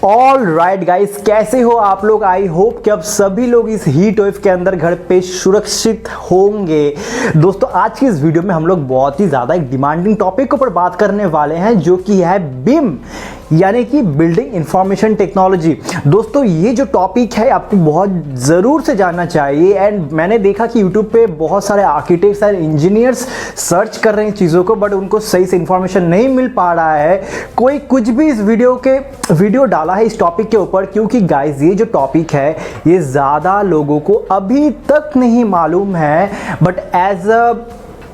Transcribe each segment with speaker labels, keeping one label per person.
Speaker 1: All right guys, कैसे हो आप लोग। आई होप कि अब सभी लोग इस हीट वेव के अंदर घर पे सुरक्षित होंगे। दोस्तों आज की इस वीडियो में हम लोग बहुत ही ज़्यादा एक डिमांडिंग टॉपिक के ऊपर बात करने वाले हैं, जो कि है बीम यानी कि बिल्डिंग इंफॉर्मेशन टेक्नोलॉजी। दोस्तों ये जो टॉपिक है आपको बहुत ज़रूर से जानना चाहिए। एंड मैंने देखा कि यूट्यूब पे बहुत सारे आर्किटेक्ट्स एंड इंजीनियर्स सर्च कर रहे हैं चीज़ों को, बट उनको सही से इंफॉर्मेशन नहीं मिल पा रहा है। कोई कुछ भी इस वीडियो डाला है इस टॉपिक के ऊपर, क्योंकि गाइज ये जो टॉपिक है ये ज़्यादा लोगों को अभी तक नहीं मालूम है। बट एज अ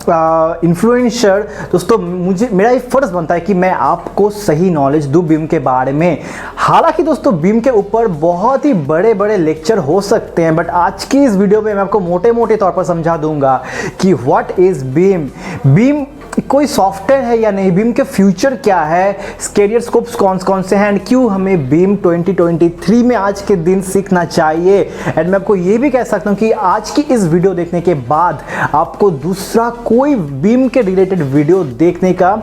Speaker 1: इन्फ्लुएंसर दोस्तों मेरा एक फ़र्ज़ बनता है कि मैं आपको सही नॉलेज दूं बीम के बारे में। हालांकि दोस्तों बीम के ऊपर बहुत ही बड़े बड़े लेक्चर हो सकते हैं, बट आज की इस वीडियो में मैं आपको मोटे मोटे तौर पर समझा दूंगा कि व्हाट इज़ बीम। बीम कोई सॉफ्टवेयर है या नहीं, बीम के फ्यूचर क्या है, कैरियर स्कोप्स कौन कौन से हैं, एंड क्यों हमें बीम 2023 में आज के दिन सीखना चाहिए। एंड मैं आपको ये भी कह सकता हूँ कि आज की इस वीडियो देखने के बाद आपको दूसरा कोई बीम के रिलेटेड वीडियो देखने का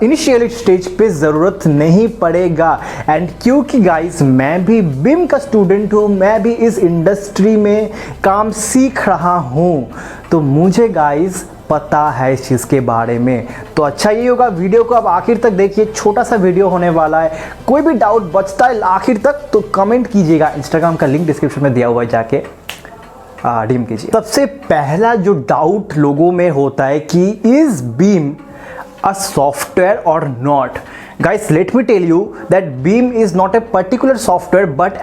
Speaker 1: इनिशियल स्टेज पे ज़रूरत नहीं पड़ेगा। एंड क्योंकि गाइस मैं भी बीम का स्टूडेंट हूँ, मैं भी इस इंडस्ट्री में काम सीख रहा हूँ, तो मुझे गाइस पता है इस चीज़ के बारे में। तो अच्छा ये होगा वीडियो को आप आखिर तक देखिए, छोटा सा वीडियो होने वाला है। कोई भी डाउट बचता है आखिर तक तो कमेंट कीजिएगा, इंस्टाग्राम का लिंक डिस्क्रिप्शन में दिया हुआ है, जाके डीएम कीजिए। सबसे पहला जो डाउट लोगों में होता है कि इज बीम अ सॉफ्टवेयर और not. Guys, let me tell you that Beam is not a particular software but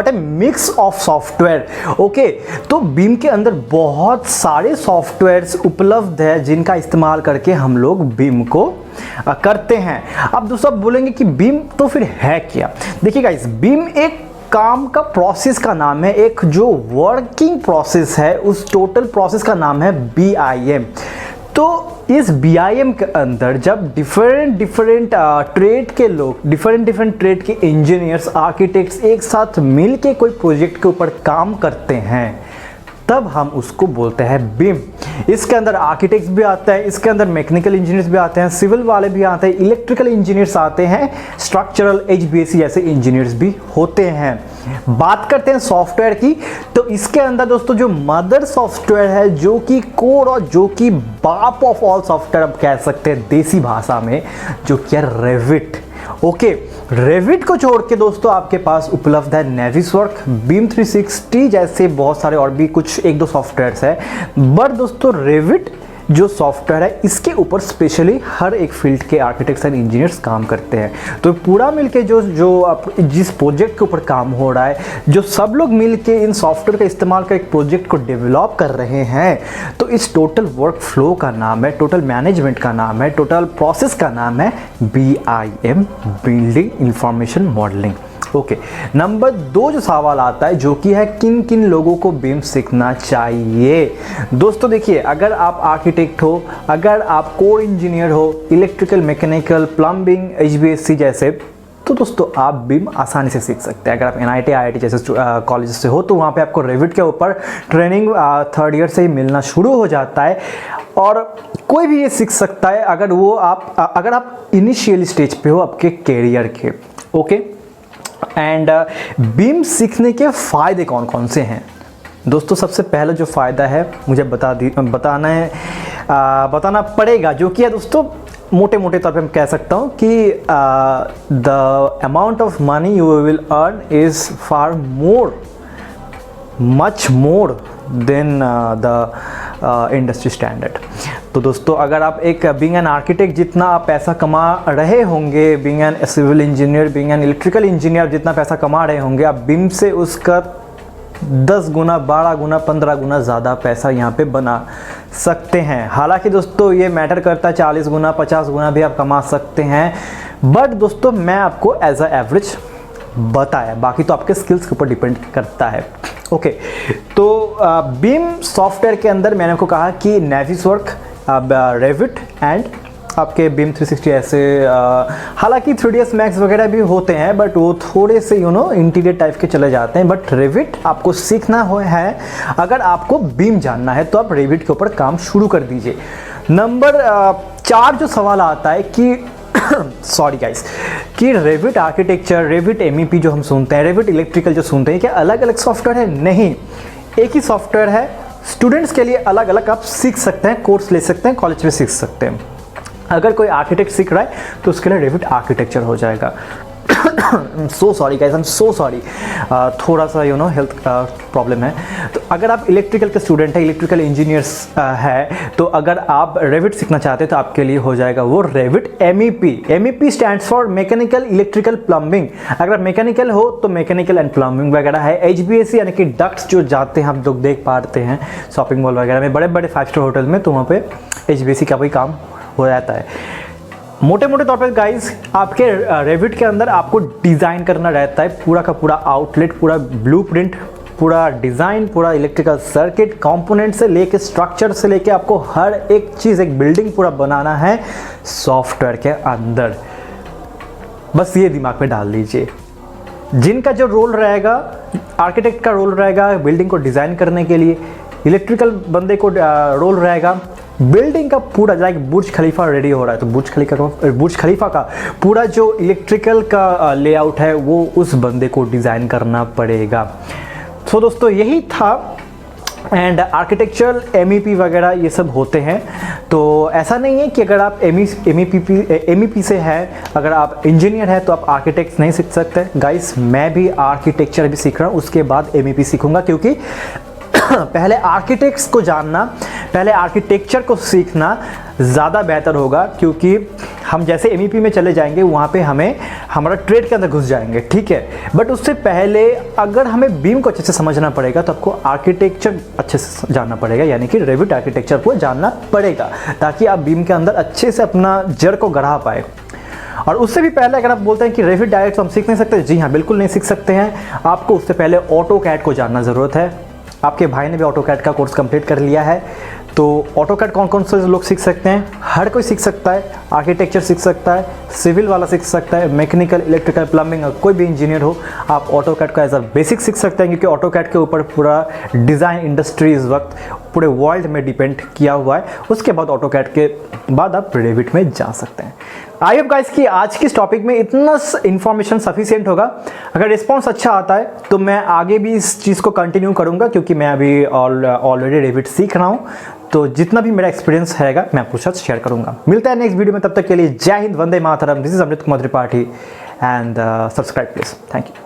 Speaker 1: a mix of software. Okay, तो Beam के अंदर बहुत सारे सॉफ्टवेयर्स उपलब्ध है जिनका इस्तेमाल करके हम लोग Beam को करते हैं। अब दोस्तों आप बोलेंगे कि Beam तो फिर है क्या। देखिए गाइस, Beam एक काम का प्रोसेस का नाम है, एक जो वर्किंग प्रोसेस है उस टोटल प्रोसेस का नाम है BIM। तो इस BIM के अंदर जब डिफरेंट ट्रेड के लोग, डिफरेंट ट्रेड के इंजीनियर्स, आर्किटेक्ट्स एक साथ मिल के कोई प्रोजेक्ट के ऊपर काम करते हैं, तब हम उसको बोलते हैं बीम। इसके अंदर आर्किटेक्ट्स भी आते हैं, इसके अंदर मैकेनिकल इंजीनियर्स भी आते हैं, सिविल वाले भी आते हैं, इलेक्ट्रिकल इंजीनियर्स आते हैं, स्ट्रक्चरल HVAC जैसे इंजीनियर्स भी होते हैं। बात करते हैं सॉफ्टवेयर की, तो इसके अंदर दोस्तों जो मदर सॉफ्टवेयर है, जो कि कोर और जो कि बाप ऑफ ऑल सॉफ्टवेयर आप कह सकते हैं देसी भाषा में, जो कि है रेविट। ओके, रेविट को छोड़ के दोस्तों आपके पास उपलब्ध है नेविसवर्क, बीम 360 जैसे बहुत सारे और भी कुछ एक दो सॉफ्टवेयर्स है। बट दोस्तों रेविट जो सॉफ्टवेयर है इसके ऊपर स्पेशली हर एक फील्ड के आर्किटेक्ट्स एंड इंजीनियर्स काम करते हैं। तो पूरा मिलके जो जिस प्रोजेक्ट के ऊपर काम हो रहा है, जो सब लोग मिलके इन सॉफ्टवेयर का इस्तेमाल कर एक प्रोजेक्ट को डेवलप कर रहे हैं, तो इस टोटल वर्क फ्लो का नाम है, टोटल मैनेजमेंट का नाम है, टोटल प्रोसेस का नाम है BIM, building information modelling. Okay, number 2 जो सवाल आता है, जो कि है किन किन लोगों को बीम सीखना चाहिए। दोस्तों देखिए, अगर आप आर्किटेक्ट हो, अगर आप कोर इंजीनियर हो, इलेक्ट्रिकल, मैकेनिकल, प्लम्बिंग, HVAC जैसे, तो दोस्तों आप बीम आसानी से सीख सकते हैं। अगर आप NIT IIT जैसे कॉलेज से हो तो वहाँ पे आपको रेविट के ऊपर ट्रेनिंग 3rd ईयर से ही मिलना शुरू हो जाता है, और कोई भी ये सीख सकता है अगर आप इनिशियल स्टेज पे हो आपके कैरियर के। ओके, एंड बीम सीखने के फ़ायदे कौन कौन से हैं। दोस्तों सबसे पहला जो फ़ायदा है मुझे बताना पड़ेगा, जो कि है दोस्तों मोटे मोटे तौर पे मैं कह सकता हूँ कि the amount of money you will earn is far more, much more than the industry standard. तो दोस्तों अगर आप एक बीइंग एन आर्किटेक्ट जितना आप पैसा कमा रहे होंगे, being an civil engineer, being an electrical engineer जितना पैसा कमा रहे होंगे, आप बीम से उसका 10 गुना, 12 गुना, 15 गुना ज़्यादा पैसा यहाँ पे बना सकते हैं। हालांकि दोस्तों ये मैटर करता है, 40 गुना 50 गुना भी आप कमा सकते हैं, बट दोस्तों मैं आपको एज अ एवरेज बताया, बाकी तो आपके स्किल्स के ऊपर डिपेंड करता है। ओके, तो बीम सॉफ्टवेयर के अंदर मैंने आपको कहा कि नेविसवर्क, रेविट एंड आपके बीम 360 ऐसे, हालांकि 3ds मैक्स वगैरह भी होते हैं, बट वो थोड़े से इंटीरियर टाइप के चले जाते हैं। बट रेविट आपको सीखना है, अगर आपको बीम जानना है तो आप रेविट के ऊपर काम शुरू कर दीजिए। नंबर 4 जो सवाल आता है कि सॉरी गाइस, कि रेविट आर्किटेक्चर, रेविट एमईपी जो हम सुनते हैं, रेविट इलेक्ट्रिकल जो सुनते हैं, क्या अलग अलग सॉफ्टवेयर है? नहीं, एक ही सॉफ्टवेयर है। स्टूडेंट्स के लिए अलग अलग आप सीख सकते हैं, कोर्स ले सकते हैं, कॉलेज में सीख सकते हैं। अगर कोई आर्किटेक्ट सीख रहा है तो उसके लिए रेविट आर्किटेक्चर हो जाएगा। So sorry guys, I am so sorry, थोड़ा सा हेल्थ प्रॉब्लम है। तो अगर आप इलेक्ट्रिकल के स्टूडेंट हैं, इलेक्ट्रिकल इंजीनियर्स है, तो अगर आप रेविट सीखना चाहते हैं तो आपके लिए हो जाएगा वो Revit MEP. MEP stands for mechanical electrical plumbing. अगर मैकेनिकल हो तो मैकेनिकल एंड प्लम्बिंग वगैरह है। एचबीएसी यानी कि डक्ट्स जो जाते हैं, हम लोग देख पाते हैं शॉपिंग मॉल वगैरह में, बड़े बड़े 5 स्टार होटल में, तो वहाँ पे एचबीएसी का भी काम हो जाता है। मोटे मोटे तौर पर गाइस, आपके रेविट के अंदर आपको डिज़ाइन करना रहता है, पूरा का पूरा आउटलेट, पूरा ब्लूप्रिंट, पूरा डिज़ाइन, पूरा इलेक्ट्रिकल सर्किट, कंपोनेंट से लेके स्ट्रक्चर से लेके आपको हर एक चीज़, एक बिल्डिंग पूरा बनाना है सॉफ्टवेयर के अंदर। बस ये दिमाग में डाल लीजिए। जिनका जो रोल रहेगा, आर्किटेक्ट का रोल रहेगा बिल्डिंग को डिज़ाइन करने के लिए, इलेक्ट्रिकल बंदे को रोल रहेगा बिल्डिंग का पूरा, लाइक बुर्ज खलीफा रेडी हो रहा है तो बुर्ज खलीफा का पूरा जो इलेक्ट्रिकल का लेआउट है वो उस बंदे को डिज़ाइन करना पड़ेगा। तो दोस्तों यही था। एंड आर्किटेक्चरल एमईपी वगैरह ये सब होते हैं। तो ऐसा नहीं है कि अगर आप एमईपी से है, अगर आप इंजीनियर है तो आप आर्किटेक्ट नहीं सीख सकते। गाइस, मैं भी आर्किटेक्चर भी सीख रहा हूँ, उसके बाद एमईपी सीखूंगा, क्योंकि पहले आर्किटेक्ट्स को जानना, पहले आर्किटेक्चर को सीखना ज़्यादा बेहतर होगा। क्योंकि हम जैसे एमईपी में चले जाएंगे वहाँ पे हमारा ट्रेड के अंदर घुस जाएंगे, ठीक है। बट उससे पहले अगर हमें बीम को अच्छे से समझना पड़ेगा तो आपको आर्किटेक्चर अच्छे से जानना पड़ेगा, यानी कि रेविट आर्किटेक्चर को जानना पड़ेगा, ताकि आप बीम के अंदर अच्छे से अपना जड़ को गढ़ा पाए। और उससे भी पहले अगर आप बोलते हैं कि रेविट डायरेक्ट हम सीख नहीं सकते, जी हाँ, बिल्कुल नहीं सीख सकते हैं। आपको उससे पहले ऑटोकैड को जानना ज़रूरत है। आपके भाई ने भी ऑटोकैड का कोर्स कंप्लीट कर लिया है। तो ऑटोकैड कौन कौन से लोग सीख सकते हैं? हर कोई सीख सकता है। आर्किटेक्चर सीख सकता है, सिविल वाला सीख सकता है, मैकेनिकल, इलेक्ट्रिकल, प्लम्बिंग, कोई भी इंजीनियर हो, आप ऑटोकैड का एज अ बेसिक सीख सकते हैं। क्योंकि ऑटोकैड के ऊपर पूरा डिज़ाइन इंडस्ट्री इस वक्त पूरे वर्ल्ड में डिपेंड किया हुआ है। उसके बाद ऑटोकैड के बाद आप रेविट में जा सकते हैं। आई होप गाइस कि आज की इस टॉपिक में इतना इन्फॉर्मेशन सफिशिएंट होगा। अगर रिस्पॉन्स अच्छा आता है तो मैं आगे भी इस चीज़ को कंटिन्यू करूंगा, क्योंकि मैं अभी ऑलरेडी रेविट सीख रहा हूं। तो जितना भी मेरा एक्सपीरियंस रहेगा मैं आपके साथ शेयर करूंगा। मिलता है नेक्स्ट वीडियो में, तब तक के लिए जय हिंद, वंदे मातरम। This is Amrit Kumar Tripathi and subscribe please. Thank you.